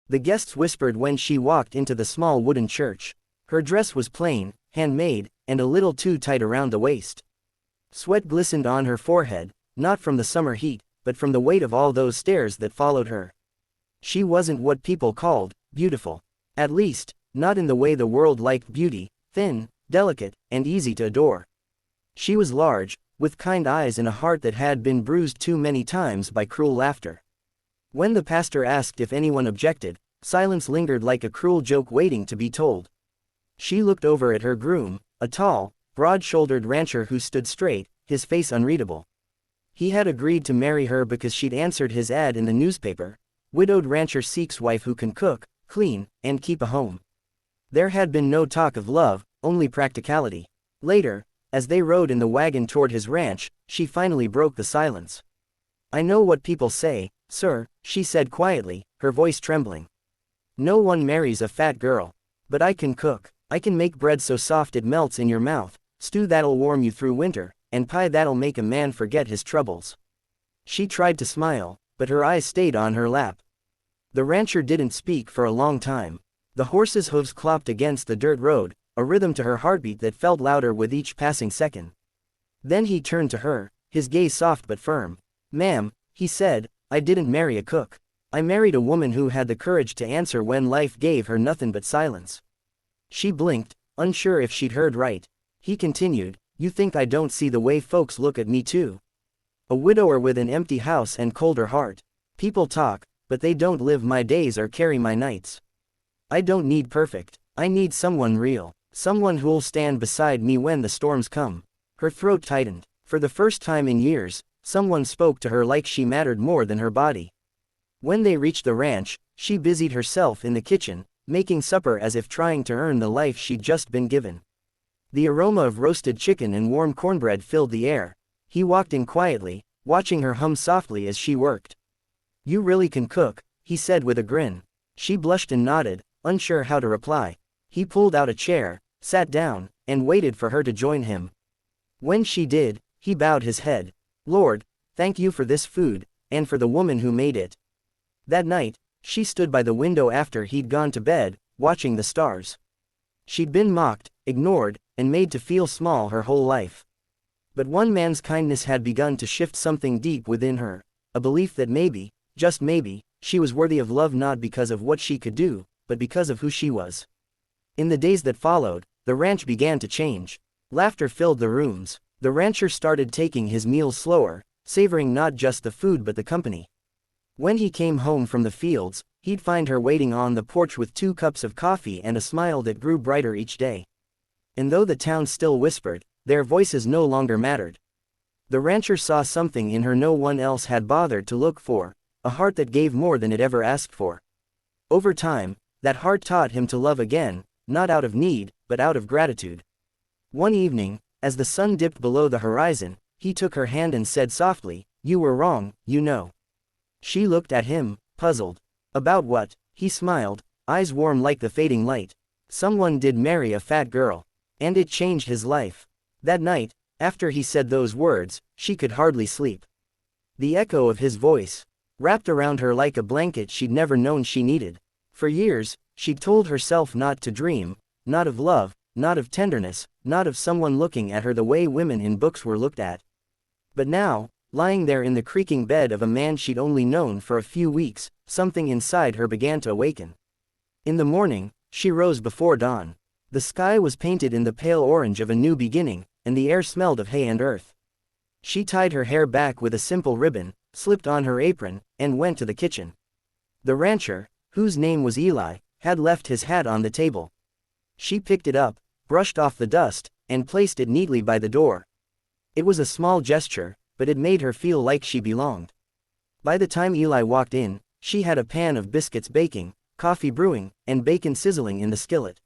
The guests whispered when she walked into the small wooden church. Her dress was plain, handmade, and a little too tight around the waist. Sweat glistened on her forehead, not from the summer heat, but from the weight of all those stares that followed her. She wasn't what people called beautiful. At least, not in the way the world liked beauty: thin, delicate, and easy to adore. She was large, with kind eyes and a heart that had been bruised too many times by cruel laughter. When the pastor asked if anyone objected, silence lingered like a cruel joke waiting to be told. She looked over at her groom, a tall, broad-shouldered rancher who stood straight, his face unreadable. He had agreed to marry her because she'd answered his ad in the newspaper: widowed rancher seeks wife who can cook, clean, and keep a home. There had been no talk of love, only practicality. Later, as they rode in the wagon toward his ranch, she finally broke the silence. "I know what people say, sir," she said quietly, her voice trembling. "No one marries a fat girl. But I can cook. I can make bread so soft it melts in your mouth, stew that'll warm you through winter, and pie that'll make a man forget his troubles." She tried to smile, but her eyes stayed on her lap. The rancher didn't speak for a long time. The horse's hooves clopped against the dirt road, a rhythm to her heartbeat that felt louder with each passing second. Then he turned to her, his gaze soft but firm. "Ma'am," he said, "I didn't marry a cook. I married a woman who had the courage to answer when life gave her nothing but silence." She blinked, unsure if she'd heard right. He continued, "You think I don't see the way folks look at me too? A widower with an empty house and colder heart. People talk, but they don't live my days or carry my nights. I don't need perfect. I need someone real. Someone who'll stand beside me when the storms come." Her throat tightened. For the first time in years, someone spoke to her like she mattered more than her body. When they reached the ranch, she busied herself in the kitchen, making supper as if trying to earn the life she'd just been given. The aroma of roasted chicken and warm cornbread filled the air. He walked in quietly, watching her hum softly as she worked. "You really can cook," he said with a grin. She blushed and nodded, unsure how to reply. He pulled out a chair, sat down, and waited for her to join him. When she did, he bowed his head. "Lord, thank you for this food, and for the woman who made it." That night, she stood by the window after he'd gone to bed, watching the stars. She'd been mocked, ignored, and made to feel small her whole life. But one man's kindness had begun to shift something deep within her, a belief that maybe, just maybe, she was worthy of love not because of what she could do, but because of who she was. In the days that followed, the ranch began to change. Laughter filled the rooms. The rancher started taking his meals slower, savoring not just the food but the company. When he came home from the fields, he'd find her waiting on the porch with 2 cups of coffee and a smile that grew brighter each day. And though the town still whispered, their voices no longer mattered. The rancher saw something in her no one else had bothered to look for, a heart that gave more than it ever asked for. Over time, that heart taught him to love again, not out of need, but out of gratitude. One evening, as the sun dipped below the horizon, he took her hand and said softly, "You were wrong, you know." She looked at him, puzzled. "About what?" He smiled, eyes warm like the fading light. "Someone did marry a fat girl. And it changed his life." That night, after he said those words, she could hardly sleep. The echo of his voice wrapped around her like a blanket she'd never known she needed. For years, she'd told herself not to dream, not of love, not of tenderness, not of someone looking at her the way women in books were looked at. But now, lying there in the creaking bed of a man she'd only known for a few weeks, something inside her began to awaken. In the morning, she rose before dawn. The sky was painted in the pale orange of a new beginning, and the air smelled of hay and earth. She tied her hair back with a simple ribbon, slipped on her apron, and went to the kitchen. The rancher, whose name was Eli, had left his hat on the table. She picked it up, brushed off the dust, and placed it neatly by the door. It was a small gesture, but it made her feel like she belonged. By the time Eli walked in, she had a pan of biscuits baking, coffee brewing, and bacon sizzling in the skillet.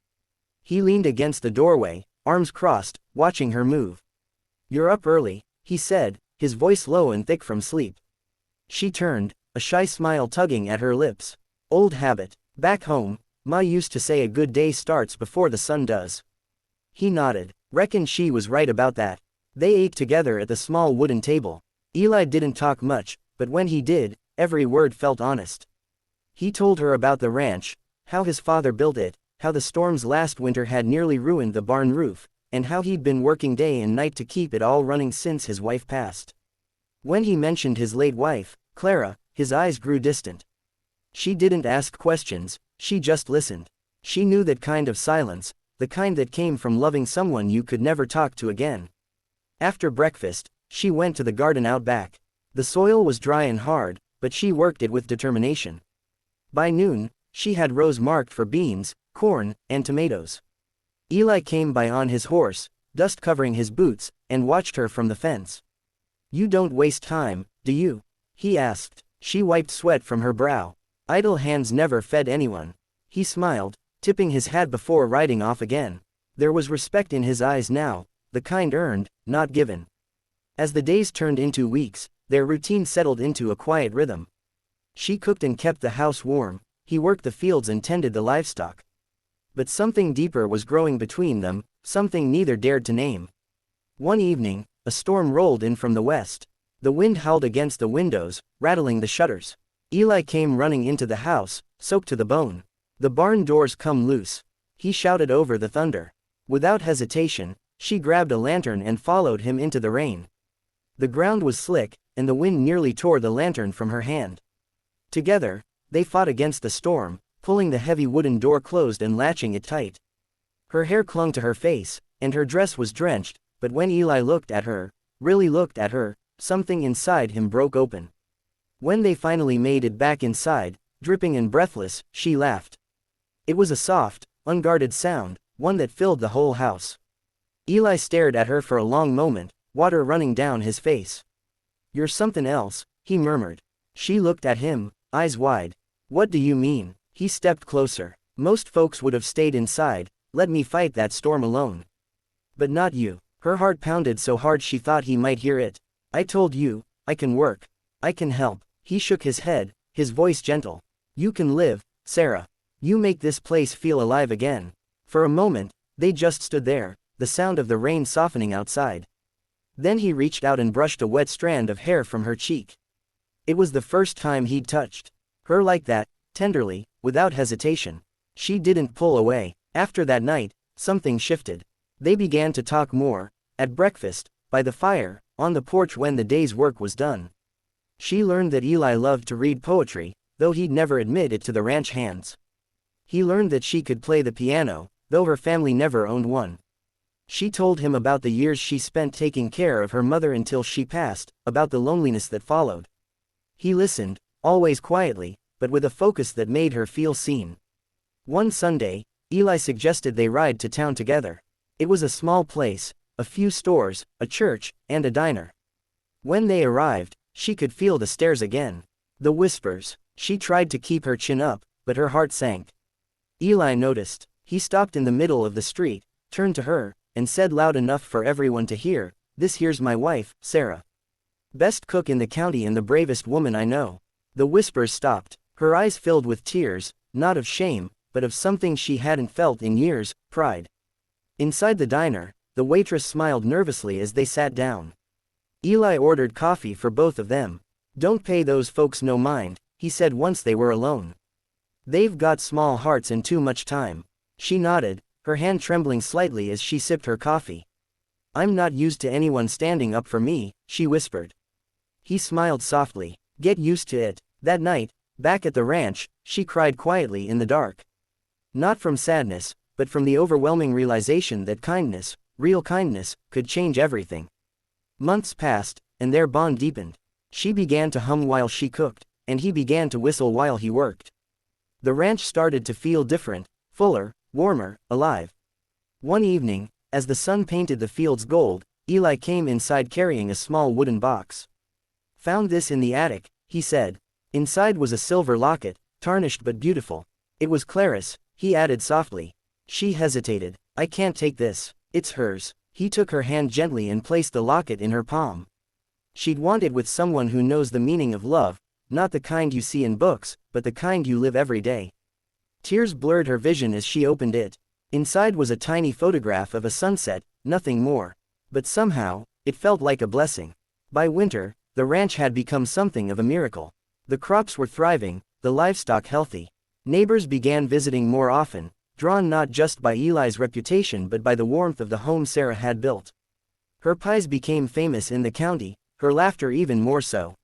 He leaned against the doorway, arms crossed, watching her move. "You're up early," he said, his voice low and thick from sleep. She turned, a shy smile tugging at her lips. "Old habit. Back home, Ma used to say a good day starts before the sun does." He nodded. Reckoned she was right about that. They ate together at the small wooden table. Eli didn't talk much, but when he did, every word felt honest. He told her about the ranch, how his father built it, how the storms last winter had nearly ruined the barn roof, and how he'd been working day and night to keep it all running since his wife passed. When he mentioned his late wife, Clara, his eyes grew distant. She didn't ask questions, she just listened. She knew that kind of silence, the kind that came from loving someone you could never talk to again. After breakfast, she went to the garden out back. The soil was dry and hard, but she worked it with determination. By noon, she had rows marked for beans, corn, and tomatoes. Eli came by on his horse, dust covering his boots, and watched her from the fence. "You don't waste time, do you?" he asked. She wiped sweat from her brow. Idle hands never fed anyone. He smiled, tipping his hat before riding off again. There was respect in his eyes now, the kind earned, not given. As the days turned into weeks, their routine settled into a quiet rhythm. She cooked and kept the house warm, he worked the fields and tended the livestock. But something deeper was growing between them, something neither dared to name. One evening, a storm rolled in from the west. The wind howled against the windows, rattling the shutters. Eli came running into the house, soaked to the bone. "The barn doors come loose," he shouted over the thunder. Without hesitation, she grabbed a lantern and followed him into the rain. The ground was slick, and the wind nearly tore the lantern from her hand. Together, they fought against the storm, pulling the heavy wooden door closed and latching it tight. Her hair clung to her face, and her dress was drenched, but when Eli looked at her, really looked at her, something inside him broke open. When they finally made it back inside, dripping and breathless, she laughed. It was a soft, unguarded sound, one that filled the whole house. Eli stared at her for a long moment, water running down his face. "You're something else," he murmured. She looked at him, eyes wide. "What do you mean?" He stepped closer. "Most folks would have stayed inside, let me fight that storm alone. But not you." Her heart pounded so hard she thought he might hear it. "I told you, I can work. I can help." He shook his head, his voice gentle. "You can live, Sarah. You make this place feel alive again." For a moment, they just stood there, the sound of the rain softening outside. Then he reached out and brushed a wet strand of hair from her cheek. It was the first time he'd touched her like that, tenderly, without hesitation. She didn't pull away. After that night, something shifted. They began to talk more, at breakfast, by the fire, on the porch when the day's work was done. She learned that Eli loved to read poetry, though he'd never admit it to the ranch hands. He learned that she could play the piano, though her family never owned one. She told him about the years she spent taking care of her mother until she passed, about the loneliness that followed. He listened, always quietly, but with a focus that made her feel seen. One Sunday, Eli suggested they ride to town together. It was a small place, a few stores, a church, and a diner. When they arrived, she could feel the stares again. The whispers. She tried to keep her chin up, but her heart sank. Eli noticed. He stopped in the middle of the street, turned to her, and said loud enough for everyone to hear, "This here's my wife, Sarah. Best cook in the county and the bravest woman I know." The whispers stopped. Her eyes filled with tears, not of shame, but of something she hadn't felt in years, pride. Inside the diner, the waitress smiled nervously as they sat down. Eli ordered coffee for both of them. "Don't pay those folks no mind," he said once they were alone. "They've got small hearts and too much time." She nodded, her hand trembling slightly as she sipped her coffee. "I'm not used to anyone standing up for me," she whispered. He smiled softly. "Get used to it." That night, back at the ranch, she cried quietly in the dark. Not from sadness, but from the overwhelming realization that kindness, real kindness, could change everything. Months passed, and their bond deepened. She began to hum while she cooked, and he began to whistle while he worked. The ranch started to feel different, fuller, warmer, alive. One evening, as the sun painted the fields gold, Eli came inside carrying a small wooden box. "Found this in the attic," he said. Inside was a silver locket, tarnished but beautiful. "It was Clara's," he added softly. She hesitated. "I can't take this. It's hers." He took her hand gently and placed the locket in her palm. She'd want it with someone who knows the meaning of love, not the kind you see in books, but the kind you live every day. Tears blurred her vision as she opened it. Inside was a tiny photograph of a sunset, nothing more. But somehow, it felt like a blessing. By winter, the ranch had become something of a miracle. The crops were thriving, the livestock healthy. Neighbors began visiting more often, drawn not just by Eli's reputation but by the warmth of the home Sarah had built. Her pies became famous in the county, her laughter even more so.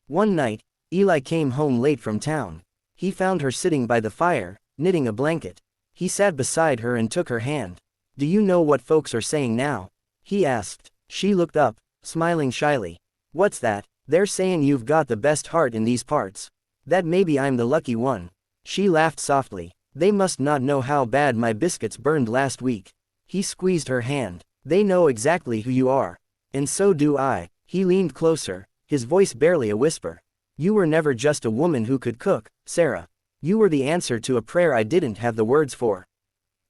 One night, Eli came home late from town. He found her sitting by the fire, knitting a blanket. He sat beside her and took her hand. "Do you know what folks are saying now?" he asked. She looked up, smiling shyly. "What's that?" "They're saying you've got the best heart in these parts. That maybe I'm the lucky one." She laughed softly. "They must not know how bad my biscuits burned last week." He squeezed her hand. "They know exactly who you are. And so do I." He leaned closer, his voice barely a whisper. "You were never just a woman who could cook, Sarah. You were the answer to a prayer I didn't have the words for."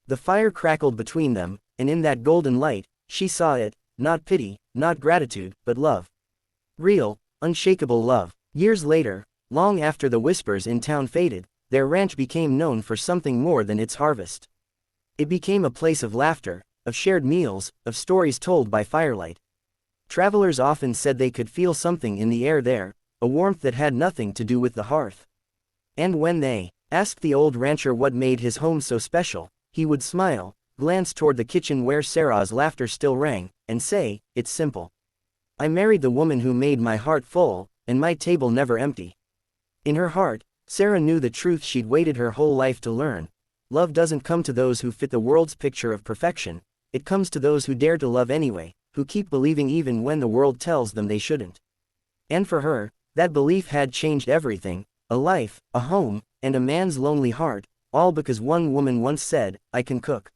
The fire crackled between them, and in that golden light, she saw it, not pity, not gratitude, but love. Real, unshakable love. Years later, long after the whispers in town faded, their ranch became known for something more than its harvest. It became a place of laughter, of shared meals, of stories told by firelight. Travelers often said they could feel something in the air there, a warmth that had nothing to do with the hearth. And when they asked the old rancher what made his home so special, he would smile, glance toward the kitchen where Sarah's laughter still rang, and say, "It's simple. I married the woman who made my heart full, and my table never empty." In her heart, Sarah knew the truth she'd waited her whole life to learn. Love doesn't come to those who fit the world's picture of perfection, it comes to those who dare to love anyway, who keep believing even when the world tells them they shouldn't. And for her, that belief had changed everything, a life, a home, and a man's lonely heart, all because one woman once said, "I can cook."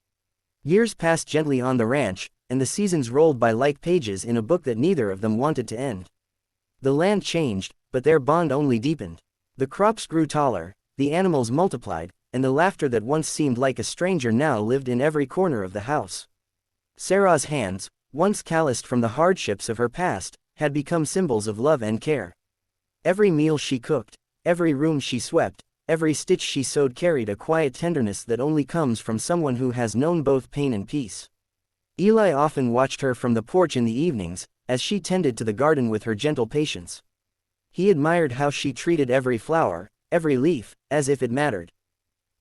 Years passed gently on the ranch, and the seasons rolled by like pages in a book that neither of them wanted to end. The land changed, but their bond only deepened. The crops grew taller, the animals multiplied, and the laughter that once seemed like a stranger now lived in every corner of the house. Sarah's hands, once calloused from the hardships of her past, had become symbols of love and care. Every meal she cooked, every room she swept, every stitch she sewed carried a quiet tenderness that only comes from someone who has known both pain and peace. Eli often watched her from the porch in the evenings, as she tended to the garden with her gentle patience. He admired how she treated every flower, every leaf, as if it mattered.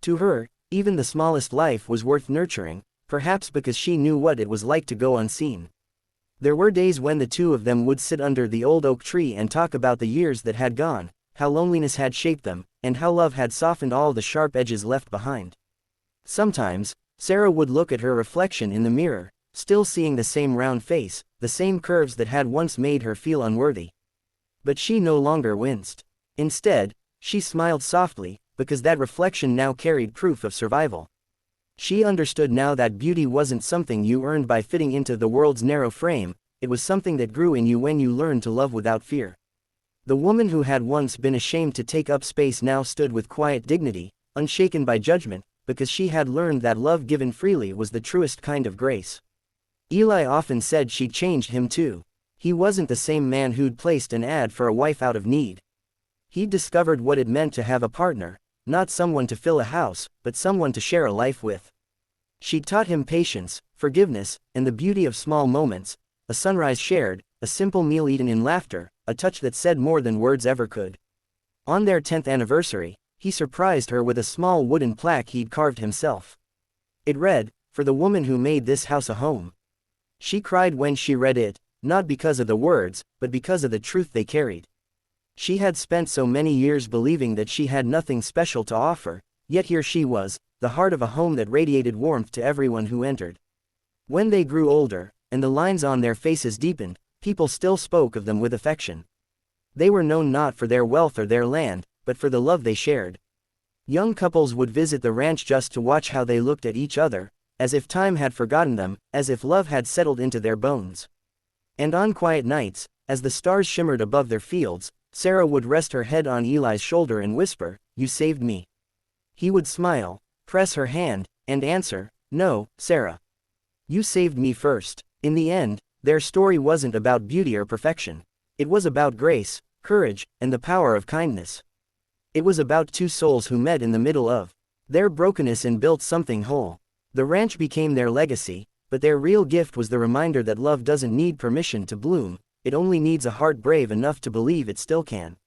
To her, even the smallest life was worth nurturing, perhaps because she knew what it was like to go unseen. There were days when the two of them would sit under the old oak tree and talk about the years that had gone, how loneliness had shaped them, and how love had softened all the sharp edges left behind. Sometimes, Sarah would look at her reflection in the mirror, still seeing the same round face, the same curves that had once made her feel unworthy. But she no longer winced. Instead, she smiled softly, because that reflection now carried proof of survival. She understood now that beauty wasn't something you earned by fitting into the world's narrow frame, it was something that grew in you when you learned to love without fear. The woman who had once been ashamed to take up space now stood with quiet dignity, unshaken by judgment, because she had learned that love given freely was the truest kind of grace. Eli often said she'd changed him too. He wasn't the same man who'd placed an ad for a wife out of need. He'd discovered what it meant to have a partner, not someone to fill a house, but someone to share a life with. She'd taught him patience, forgiveness, and the beauty of small moments, a sunrise shared, a simple meal eaten in laughter, a touch that said more than words ever could. On their 10th anniversary, he surprised her with a small wooden plaque he'd carved himself. It read, "For the woman who made this house a home." She cried when she read it, not because of the words, but because of the truth they carried. She had spent so many years believing that she had nothing special to offer, yet here she was, the heart of a home that radiated warmth to everyone who entered. When they grew older, and the lines on their faces deepened, people still spoke of them with affection. They were known not for their wealth or their land, but for the love they shared. Young couples would visit the ranch just to watch how they looked at each other, as if time had forgotten them, as if love had settled into their bones. And on quiet nights, as the stars shimmered above their fields, Sarah would rest her head on Eli's shoulder and whisper, "You saved me." He would smile, press her hand, and answer, "No, Sarah. You saved me first." In the end, their story wasn't about beauty or perfection. It was about grace, courage, and the power of kindness. It was about two souls who met in the middle of their brokenness and built something whole. The ranch became their legacy, but their real gift was the reminder that love doesn't need permission to bloom, it only needs a heart brave enough to believe it still can.